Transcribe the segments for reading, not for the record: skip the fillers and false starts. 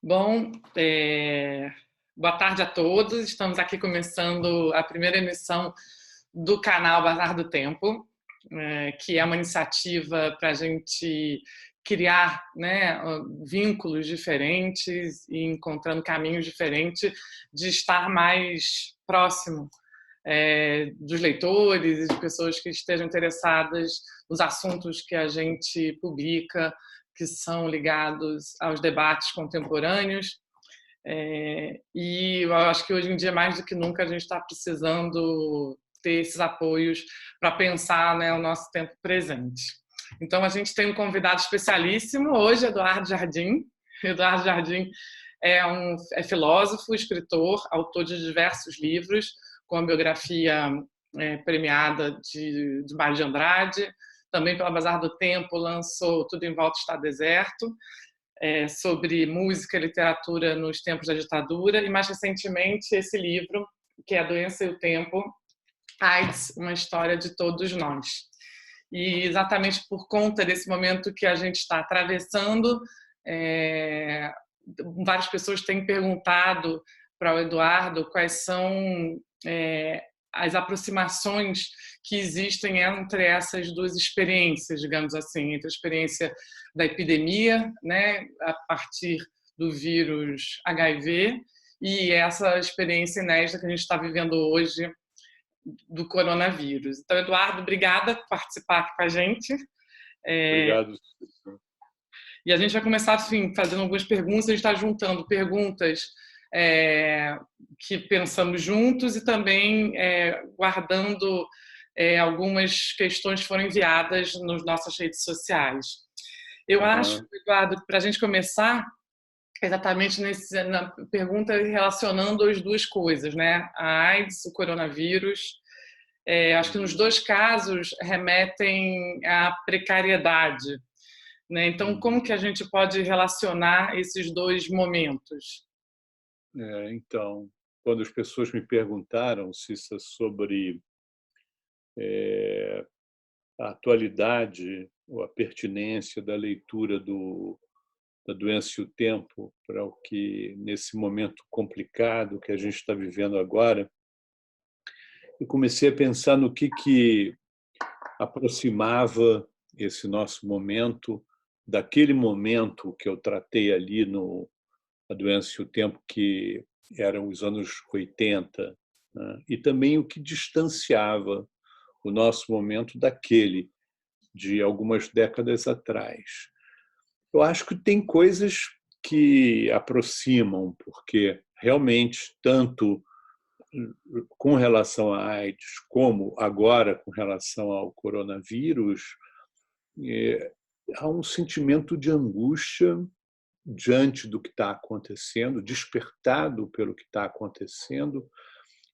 Bom, boa tarde a todos. Estamos aqui começando a primeira emissão do canal Bazar do Tempo, que é uma iniciativa para a gente criar, né, vínculos diferentes e encontrando caminhos diferentes de estar mais próximo dos leitores e de pessoas que estejam interessadas nos assuntos que a gente publica, que são ligados aos debates contemporâneos. E eu acho que hoje em dia, mais do que nunca, a gente está precisando ter esses apoios para pensar, né, o nosso tempo presente. Então, a gente tem um convidado especialíssimo hoje, Eduardo Jardim. Eduardo Jardim é filósofo, escritor, autor de diversos livros, com a biografia premiada de Mário de Andrade. Também pela Bazar do Tempo lançou Tudo em Volta Está Deserto, sobre música e literatura nos tempos da ditadura, e mais recentemente esse livro, que é A Doença e o Tempo, AIDS, uma história de todos nós. E exatamente por conta desse momento que a gente está atravessando, várias pessoas têm perguntado para o Eduardo quais são as aproximações que existem entre essas duas experiências, digamos assim, entre a experiência da epidemia, né, a partir do vírus HIV, e essa experiência inédita que a gente está vivendo hoje do coronavírus. Então, Eduardo, obrigada por participar aqui com a gente. Obrigado. E a gente vai começar assim, fazendo algumas perguntas, a gente está juntando perguntas que pensamos juntos e também guardando algumas questões que foram enviadas nas nossas redes sociais. Eu acho, Eduardo, para a gente começar, exatamente na pergunta relacionando as duas coisas, né? A AIDS, o coronavírus. Acho que nos dois casos remetem à precariedade, né? Então, como que a gente pode relacionar esses dois momentos? Então, quando as pessoas me perguntaram se isso é sobre a atualidade ou a pertinência da leitura da Doença e o Tempo para o que, nesse momento complicado que a gente está vivendo agora, eu comecei a pensar no que aproximava esse nosso momento daquele momento que eu tratei ali no A Doença e o Tempo, que eram os anos 80, né? E também o que distanciava o nosso momento daquele de algumas décadas atrás. Eu acho que tem coisas que aproximam, porque realmente, tanto com relação à AIDS, como agora com relação ao coronavírus, há um sentimento de angústia diante do que está acontecendo, despertado pelo que está acontecendo,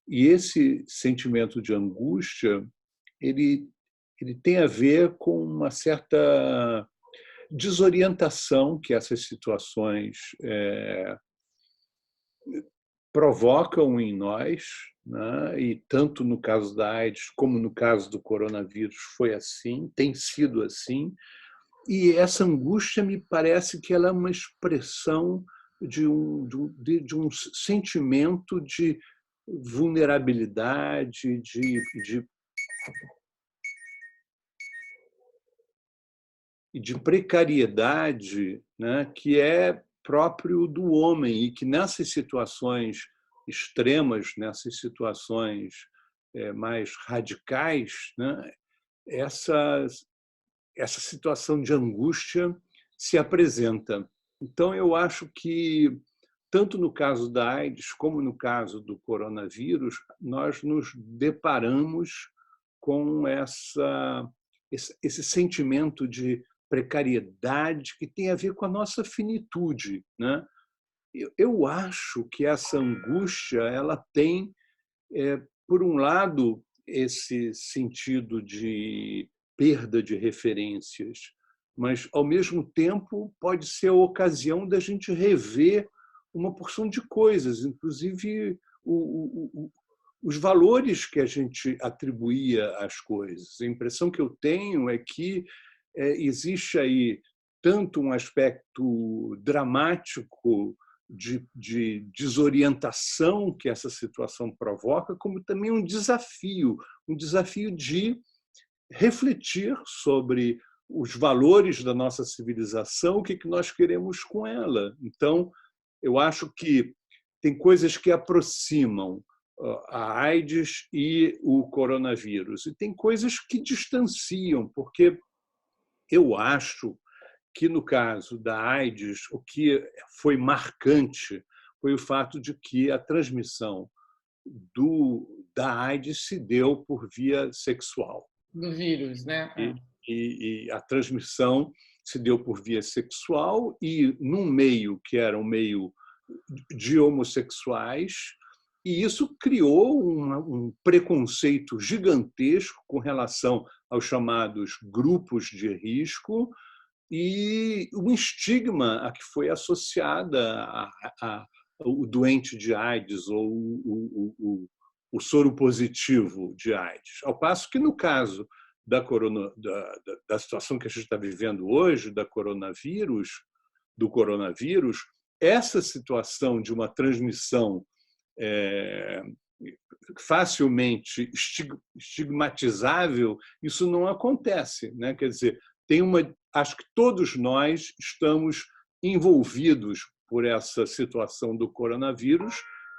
e esse sentimento de angústia ele tem a ver com uma certa desorientação que essas situações provocam em nós, né? E tanto no caso da AIDS como no caso do coronavírus foi assim, tem sido assim. E essa angústia me parece que ela é uma expressão de um sentimento de vulnerabilidade, de precariedade, né, que é próprio do homem e que nessas situações extremas, nessas situações mais radicais, né, essa situação de angústia se apresenta. Então, eu acho que, tanto no caso da AIDS como no caso do coronavírus, nós nos deparamos com esse sentimento de precariedade que tem a ver com a nossa finitude, né? Eu acho que essa angústia ela tem, por um lado, esse sentido de perda de referências, mas, ao mesmo tempo, pode ser a ocasião da gente rever uma porção de coisas, inclusive os valores que a gente atribuía às coisas. A impressão que eu tenho é que existe aí tanto um aspecto dramático de desorientação que essa situação provoca, como também um desafio de refletir sobre os valores da nossa civilização, o que nós queremos com ela. Então, eu acho que tem coisas que aproximam a AIDS e o coronavírus, e tem coisas que distanciam, porque eu acho que, no caso da AIDS, o que foi marcante foi o fato de que a transmissão da AIDS se deu por via sexual. Do vírus, né? E a transmissão se deu por via sexual e num meio que era um meio de homossexuais, e isso criou um preconceito gigantesco com relação aos chamados grupos de risco e um estigma a que foi associada o doente de AIDS ou o soro positivo de AIDS. Ao passo que, no caso da situação que a gente está vivendo hoje, do coronavírus, essa situação de uma transmissão facilmente estigmatizável, isso não acontece, né? Quer dizer, acho que todos nós estamos envolvidos por essa situação do coronavírus,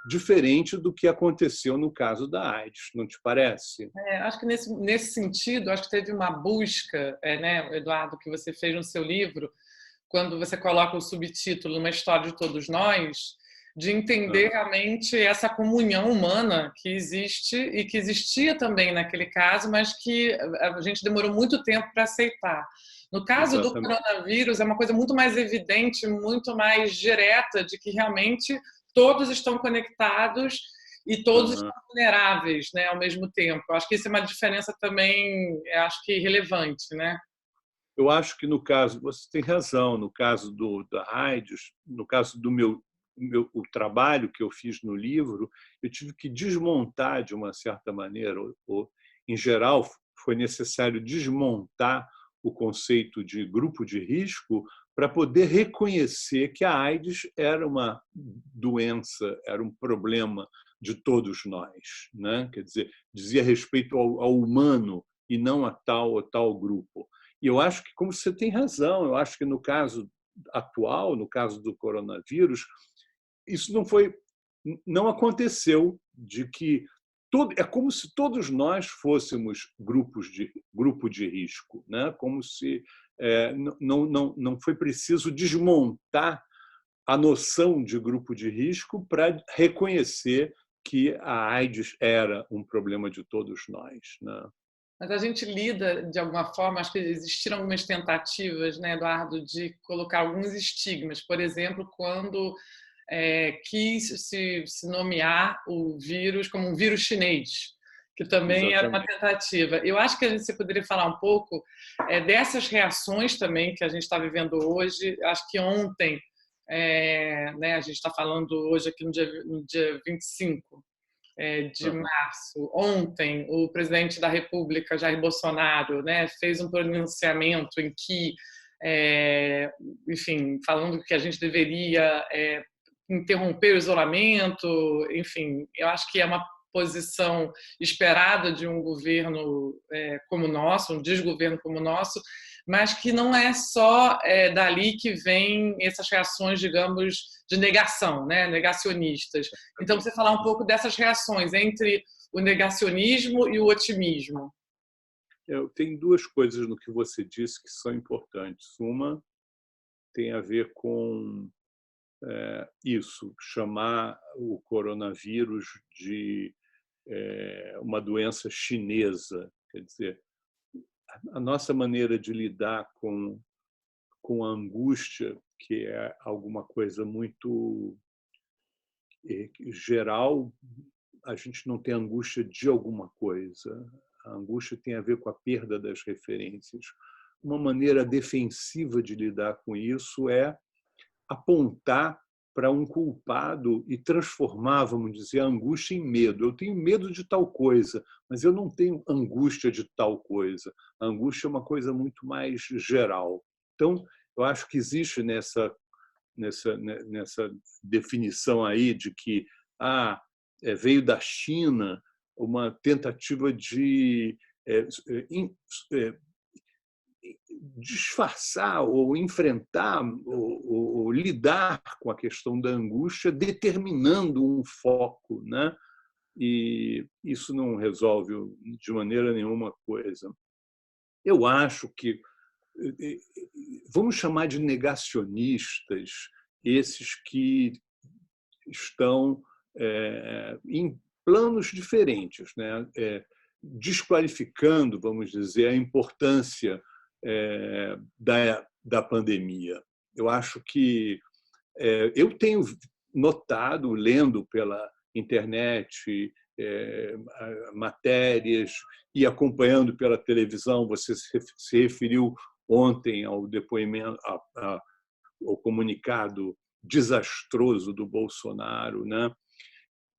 diferente do que aconteceu no caso da AIDS, não te parece? Acho que nesse sentido, acho que teve uma busca, né, Eduardo, que você fez no seu livro, quando você coloca o subtítulo Uma História de Todos Nós, de entender realmente essa comunhão humana que existe e que existia também naquele caso, mas que a gente demorou muito tempo para aceitar. No caso do coronavírus, é uma coisa muito mais evidente, muito mais direta, de que realmente todos estão conectados e todos estão vulneráveis, né, ao mesmo tempo. Eu acho que isso é uma diferença também, acho que relevante, né? Eu acho que no caso, você tem razão, no caso da AIDS, no caso do o trabalho que eu fiz no livro, eu tive que desmontar de uma certa maneira, em geral, foi necessário desmontar o conceito de grupo de risco para poder reconhecer que a AIDS era uma doença, era um problema de todos nós, né? Quer dizer, dizia respeito ao humano e não a tal ou tal grupo. E eu acho que, como você tem razão, eu acho que no caso atual, no caso do coronavírus, isso não aconteceu, de que é como se todos nós fôssemos grupo de risco, né? Como se não foi preciso desmontar a noção de grupo de risco para reconhecer que a AIDS era um problema de todos nós, né? Mas a gente lida, de alguma forma, acho que existiram algumas tentativas, né, Eduardo, de colocar alguns estigmas. Por exemplo, quando quis se nomear o vírus como um vírus chinês, que também era uma tentativa. Eu acho que você poderia falar um pouco dessas reações também que a gente está vivendo hoje. Acho que ontem, né, a gente está falando hoje aqui no dia 25 de março. Ontem, o presidente da República, Jair Bolsonaro, né, fez um pronunciamento em que, enfim, falando que a gente deveria interromper o isolamento, enfim, eu acho que é uma posição esperada de um governo como o nosso, um desgoverno como o nosso, mas que não é só dali que vem essas reações, digamos, de negação, né? Negacionistas. Então, você falar um pouco dessas reações entre o negacionismo e o otimismo. Tem duas coisas no que você disse que são importantes. Uma tem a ver com isso, chamar o coronavírus de uma doença chinesa. Quer dizer, a nossa maneira de lidar com a angústia, que é alguma coisa muito geral, a gente não tem angústia de alguma coisa. A angústia tem a ver com a perda das referências. Uma maneira defensiva de lidar com isso é apontar para um culpado e transformar, vamos dizer, a angústia em medo. Eu tenho medo de tal coisa, mas eu não tenho angústia de tal coisa. A angústia é uma coisa muito mais geral. Então, eu acho que existe nessa definição aí de que veio da China uma tentativa de disfarçar ou enfrentar ou lidar com a questão da angústia, determinando um foco, né? E isso não resolve de maneira nenhuma coisa. Eu acho que vamos chamar de negacionistas esses que estão em planos diferentes, né? Desqualificando, vamos dizer, a importância da pandemia. Eu acho que eu tenho notado, lendo pela internet, matérias e acompanhando pela televisão, você se referiu ontem ao depoimento, ao comunicado desastroso do Bolsonaro, né?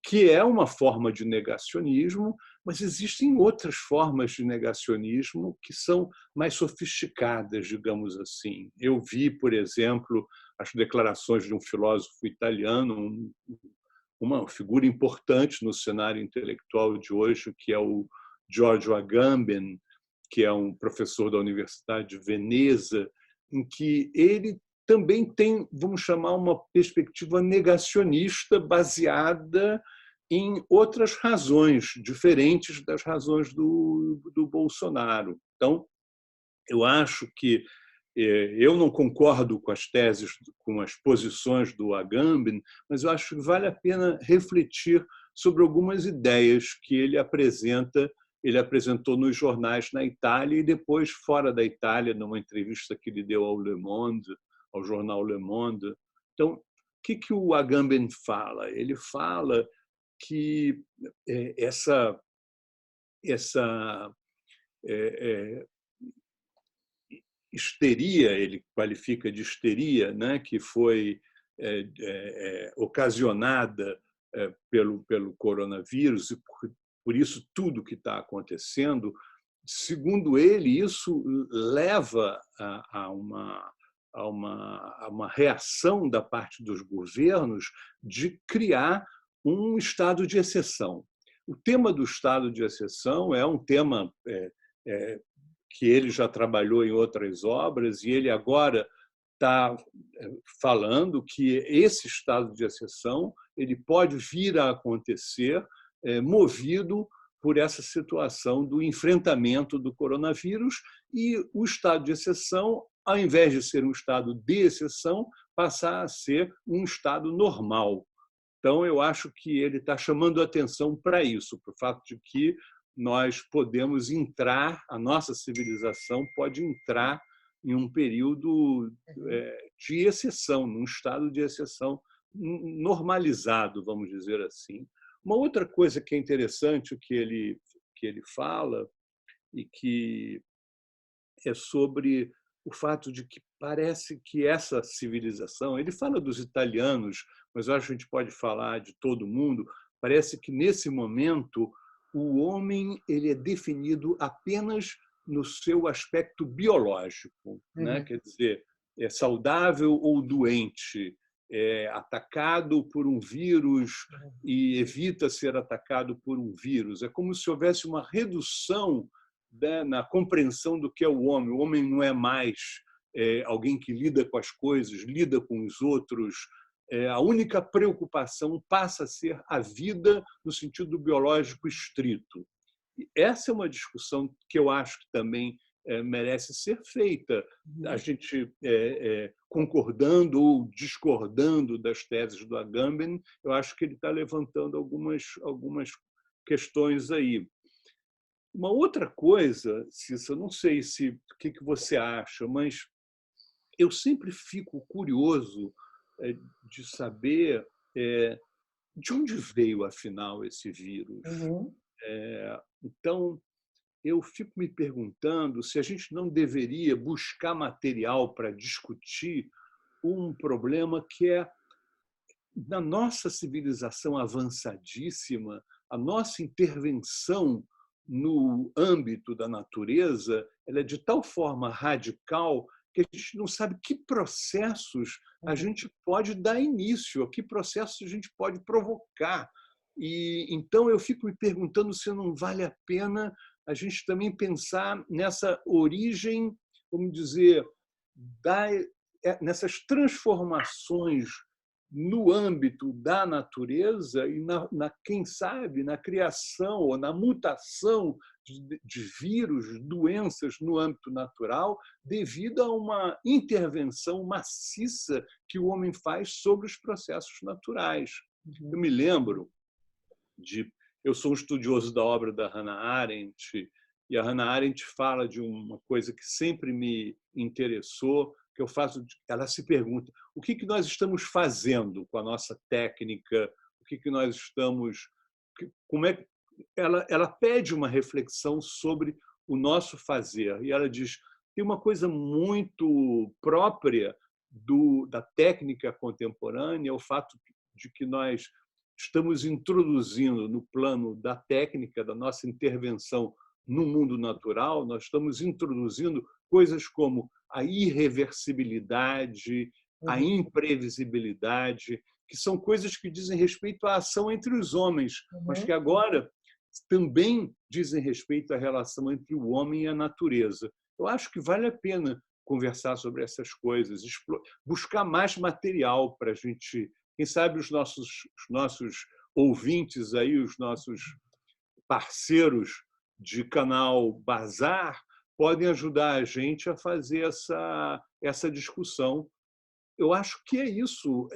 Que é uma forma de negacionismo, mas existem outras formas de negacionismo que são mais sofisticadas, digamos assim. Eu vi, por exemplo, as declarações de um filósofo italiano, uma figura importante no cenário intelectual de hoje, que é o Giorgio Agamben, que é um professor da Universidade de Veneza, em que ele também tem, vamos chamar, uma perspectiva negacionista baseada em outras razões, diferentes das razões do Bolsonaro. Então, eu acho que eu não concordo com as teses, com as posições do Agamben, mas eu acho que vale a pena refletir sobre algumas ideias que ele apresentou nos jornais na Itália e depois fora da Itália, numa entrevista que ele deu ao Le Monde, ao jornal Le Monde. Então, o que o Agamben fala? Ele fala que essa histeria, ele qualifica de histeria, né, que foi ocasionada pelo coronavírus, e por isso tudo que está acontecendo, segundo ele, isso leva a uma reação da parte dos governos de criar um estado de exceção. O tema do estado de exceção é um tema que ele já trabalhou em outras obras e ele agora está falando que esse estado de exceção ele pode vir a acontecer movido por essa situação do enfrentamento do coronavírus e o estado de exceção, ao invés de ser um estado de exceção, passar a ser um estado normal. Então, eu acho que ele está chamando a atenção para isso, para o fato de que nós podemos entrar, a nossa civilização pode entrar em um período de exceção, num estado de exceção normalizado, vamos dizer assim. Uma outra coisa que é interessante que ele fala e que é sobre o fato de que parece que essa civilização, ele fala dos italianos, mas eu acho que a gente pode falar de todo mundo, parece que nesse momento o homem ele é definido apenas no seu aspecto biológico, né? Quer dizer, é saudável ou doente, é atacado por um vírus e evita ser atacado por um vírus. É como se houvesse uma redução, né, na compreensão do que é o homem. O homem não é mais alguém que lida com as coisas, lida com os outros. A única preocupação passa a ser a vida no sentido biológico estrito. E essa é uma discussão que eu acho que também merece ser feita. A gente concordando ou discordando das teses do Agamben, eu acho que ele está levantando algumas questões aí. Uma outra coisa, Cissa, não sei o que você acha, mas eu sempre fico curioso de saber de onde veio, afinal, esse vírus. Então, eu fico me perguntando se a gente não deveria buscar material para discutir um problema que é, na nossa civilização avançadíssima, a nossa intervenção no âmbito da natureza ela é de tal forma radical que a gente não sabe que processos a gente pode dar início, a que processos a gente pode provocar. E então eu fico me perguntando se não vale a pena a gente também pensar nessa origem, vamos dizer, nessas transformações no âmbito da natureza e, quem sabe, na criação ou na mutação de vírus, doenças no âmbito natural, devido a uma intervenção maciça que o homem faz sobre os processos naturais. Eu me lembro eu sou um estudioso da obra da Hannah Arendt, e a Hannah Arendt fala de uma coisa que sempre me interessou, que ela se pergunta: o que nós estamos fazendo com a nossa técnica? O que nós estamos, como é que ela pede uma reflexão sobre o nosso fazer, e ela diz: tem uma coisa muito própria da técnica contemporânea, o fato de que nós estamos introduzindo no plano da técnica, da nossa intervenção no mundo natural, nós estamos introduzindo coisas como a irreversibilidade, a imprevisibilidade, que são coisas que dizem respeito à ação entre os homens, mas que agora também dizem respeito à relação entre o homem e a natureza. Eu acho que vale a pena conversar sobre essas coisas, buscar mais material para a gente, quem sabe os nossos ouvintes aí, os nossos parceiros de canal Bazar, podem ajudar a gente a fazer essa discussão. Eu acho que é isso.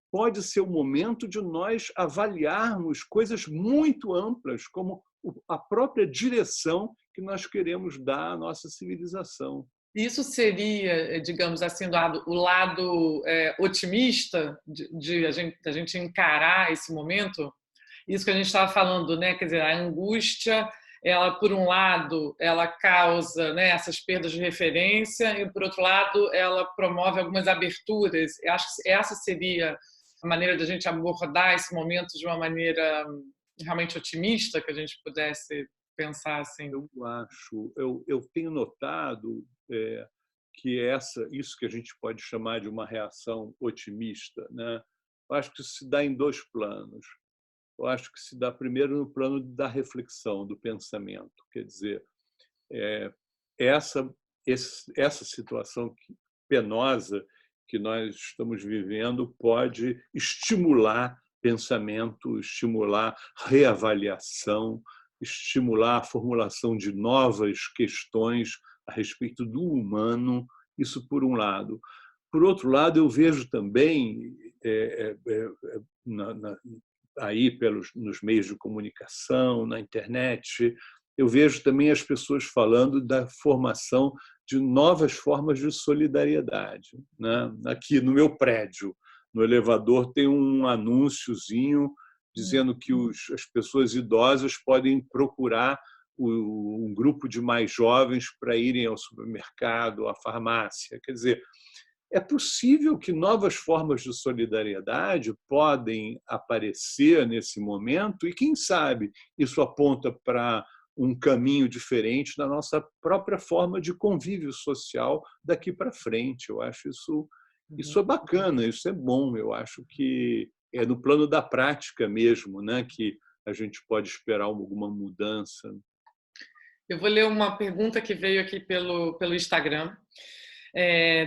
Pode ser o momento de nós avaliarmos coisas muito amplas, como a própria direção que nós queremos dar à nossa civilização. Isso seria, digamos assim, o lado otimista de a gente encarar esse momento? Isso que a gente estava falando, né? Quer dizer, a angústia, ela, por um lado, ela causa, né, essas perdas de referência e, por outro lado, ela promove algumas aberturas. Eu acho que essa seria a maneira de a gente abordar esse momento de uma maneira realmente otimista, que a gente pudesse pensar assim. Eu tenho notado que isso que a gente pode chamar de uma reação otimista, né? Eu acho que isso se dá em dois planos. Eu acho que se dá primeiro no plano da reflexão, do pensamento. Quer dizer, essa situação penosa que nós estamos vivendo pode estimular pensamento, estimular reavaliação, estimular a formulação de novas questões a respeito do humano, isso por um lado. Por outro lado, eu vejo também aí nos meios de comunicação, na internet, eu vejo também as pessoas falando da formação de novas formas de solidariedade, né? Aqui no meu prédio, no elevador, tem um anúnciozinho dizendo que as pessoas idosas podem procurar um grupo de mais jovens para irem ao supermercado, à farmácia. Quer dizer, é possível que novas formas de solidariedade podem aparecer nesse momento e, quem sabe, isso aponta para um caminho diferente da nossa própria forma de convívio social daqui para frente. Eu acho isso é bacana, isso é bom. Eu acho que é no plano da prática mesmo, né, que a gente pode esperar alguma mudança. Eu vou ler uma pergunta que veio aqui pelo Instagram,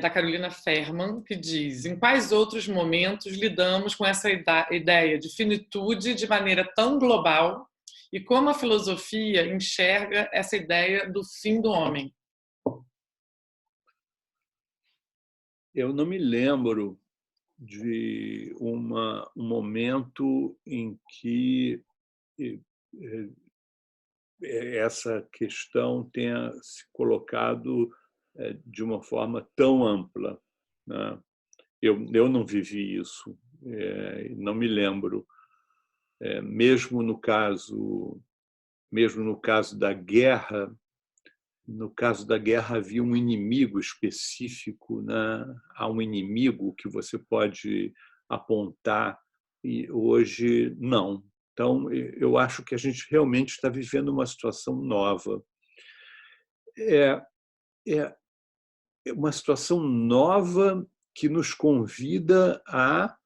da Carolina Ferman, que diz: em quais outros momentos lidamos com essa ideia de finitude de maneira tão global e como a filosofia enxerga essa ideia do fim do homem? Eu não me lembro de um momento em que essa questão tenha se colocado de uma forma tão ampla, né? Eu não vivi isso, não me lembro. Mesmo no caso da guerra, havia um inimigo específico, né? Há um inimigo que você pode apontar, e hoje não. Então, eu acho que a gente realmente está vivendo uma situação nova. uma situação nova que nos convida a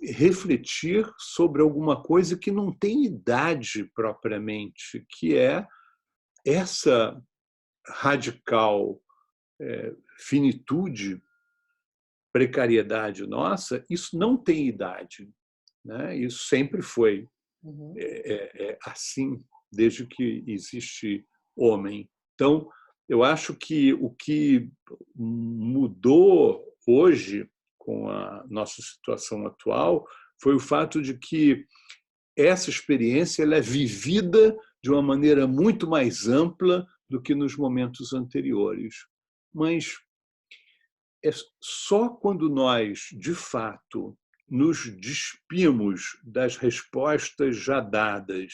refletir sobre alguma coisa que não tem idade propriamente, que é essa radical finitude, precariedade nossa. Isso não tem idade, né? Isso sempre foi assim desde que existe homem. Então, eu acho que o que mudou hoje com a nossa situação atual foi o fato de que essa experiência ela é vivida de uma maneira muito mais ampla do que nos momentos anteriores. Mas é só quando nós, de fato, nos despimos das respostas já dadas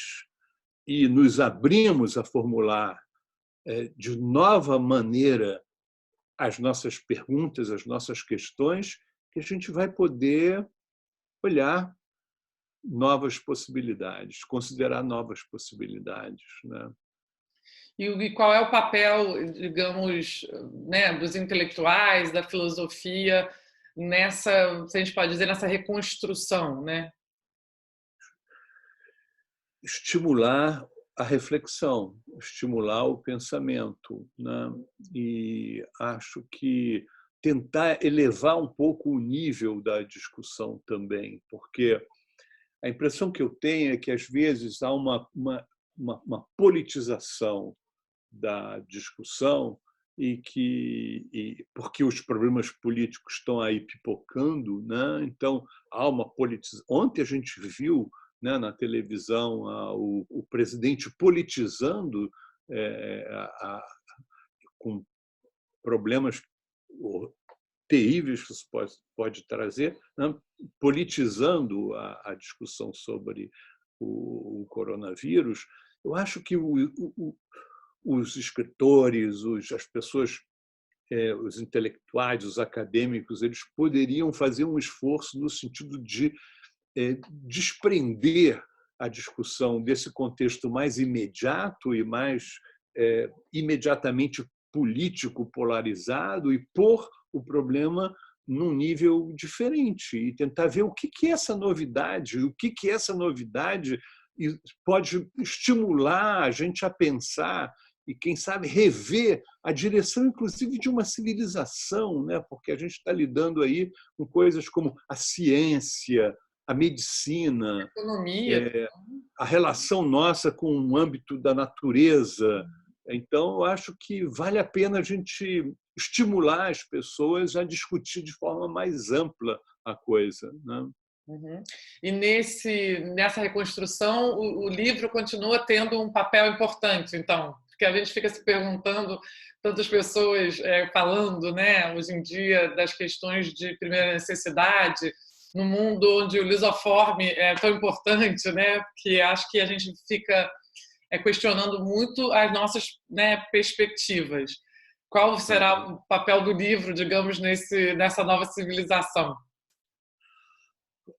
e nos abrimos a formular de nova maneira as nossas perguntas, as nossas questões, que a gente vai poder olhar novas possibilidades, considerar novas possibilidades, né? E qual é o papel, digamos, né, dos intelectuais, da filosofia nessa, se a gente pode dizer, nessa reconstrução, né? Estimular a reflexão, estimular o pensamento, né? E acho que tentar elevar um pouco o nível da discussão também, porque a impressão que eu tenho é que às vezes há uma politização da discussão porque os problemas políticos estão aí pipocando, né? Então há uma politização. Ontem a gente viu, né, na televisão o presidente politizando com problemas terríveis que isso pode trazer, né? Politizando a discussão sobre o coronavírus. Eu acho que os escritores, as pessoas, os intelectuais, os acadêmicos, eles poderiam fazer um esforço no sentido de desprender a discussão desse contexto mais imediato e mais imediatamente político polarizado e pôr o problema num nível diferente e tentar ver o que é essa novidade, o que essa novidade pode estimular a gente a pensar e, quem sabe, rever a direção, inclusive, de uma civilização, né? Porque a gente está lidando aí com coisas como a ciência, a medicina, a economia, a relação nossa com o âmbito da natureza. Então, eu acho que vale a pena a gente estimular as pessoas a discutir de forma mais ampla a coisa, né? E nessa reconstrução, o livro continua tendo um papel importante, então, porque a gente fica se perguntando, tantas pessoas falando, né, hoje em dia, das questões de primeira necessidade, no mundo onde o lisoforme é tão importante, né, que acho que a gente fica questionando muito as nossas, né, perspectivas. Qual será o papel do livro, digamos, nessa nova civilização?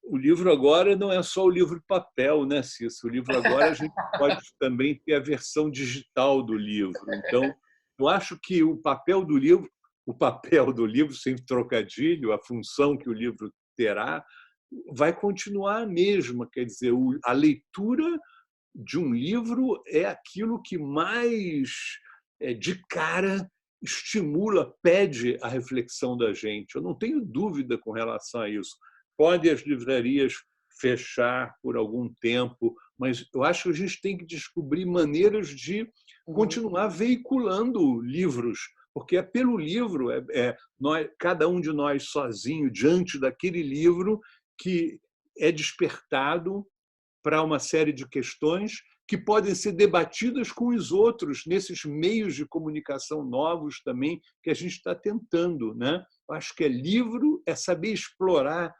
O livro agora não é só o livro papel, né, Cícero? O livro agora a gente pode também ter a versão digital do livro. Então, eu acho que o papel do livro, sem trocadilho, a função que o livro terá, vai continuar a mesma. Quer dizer, a leitura de um livro é aquilo que mais, de cara, estimula, pede a reflexão da gente. Eu não tenho dúvida com relação a isso. Podem as livrarias fechar por algum tempo, mas eu acho que a gente tem que descobrir maneiras de continuar veiculando livros, porque é pelo livro, cada um de nós sozinho, diante daquele livro, que é despertado para uma série de questões que podem ser debatidas com os outros nesses meios de comunicação novos também que a gente está tentando, né? Eu acho que livro é saber explorar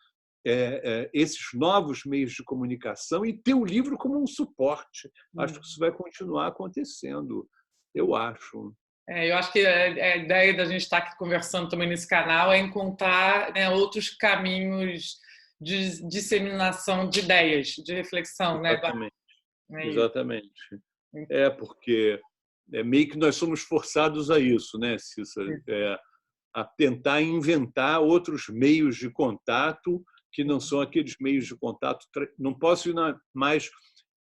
esses novos meios de comunicação e ter o livro como um suporte. Acho que isso vai continuar acontecendo, eu acho. Eu acho que a ideia da gente estar aqui conversando também nesse canal é encontrar, né, outros caminhos de disseminação de ideias, de reflexão. Exatamente. Né? Exatamente. Porque meio que nós somos forçados a isso, né, Cícera? a tentar inventar outros meios de contato que não são aqueles meios de contato. Não posso ir mais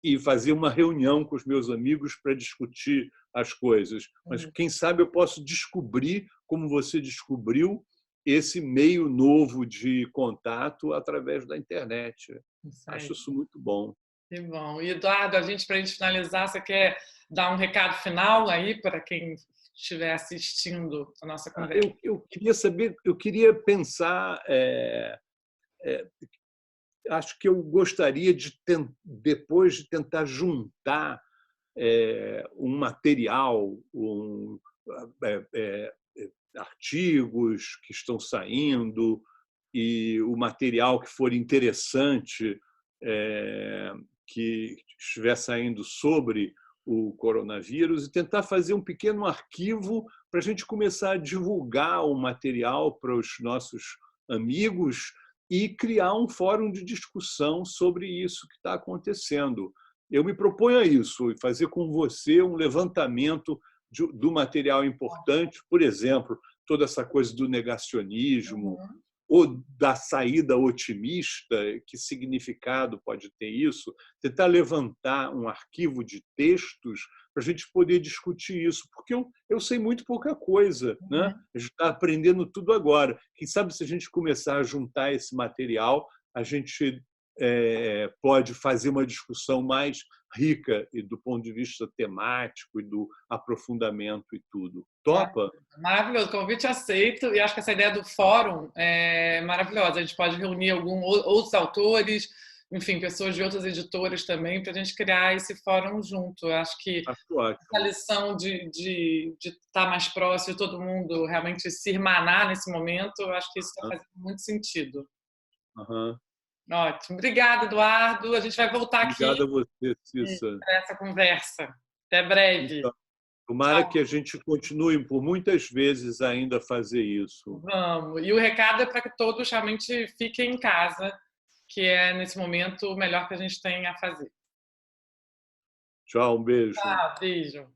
e fazer uma reunião com os meus amigos para discutir as coisas, mas quem sabe eu posso descobrir, como você descobriu, esse meio novo de contato através da internet. Acho isso muito bom. Que bom. E, Eduardo, para a gente finalizar, você quer dar um recado final aí para quem estiver assistindo a nossa conversa? Eu queria saber, eu queria pensar, acho que eu gostaria de, depois de tentar juntar um material, artigos que estão saindo e o material que for interessante que estiver saindo sobre o coronavírus e tentar fazer um pequeno arquivo para a gente começar a divulgar o material para os nossos amigos e criar um fórum de discussão sobre isso que está acontecendo. Eu me proponho a isso, e fazer com você um levantamento do material importante, por exemplo, toda essa coisa do negacionismo, ou da saída otimista, que significado pode ter isso, tentar levantar um arquivo de textos para a gente poder discutir isso, porque eu sei muito pouca coisa, né? A gente está aprendendo tudo agora. Quem sabe se a gente começar a juntar esse material, a gente pode fazer uma discussão mais rica e do ponto de vista temático e do aprofundamento e tudo. Topa? Maravilhoso, convite aceito, e acho que essa ideia do fórum é maravilhosa. A gente pode reunir outros autores, enfim, pessoas de outras editoras também, para a gente criar esse fórum junto. Eu acho que a lição de estar mais próximo, de todo mundo realmente se irmanar nesse momento, eu acho que isso está fazendo muito sentido. Ótimo. Obrigada, Eduardo. A gente vai voltar aqui. Obrigada a você, Cissa. Para essa conversa. Até breve. Então, tomara que a gente continue por muitas vezes ainda a fazer isso. Vamos. E o recado é para que todos realmente fiquem em casa, que é, nesse momento, o melhor que a gente tem a fazer. Tchau, um beijo. Tchau, beijo.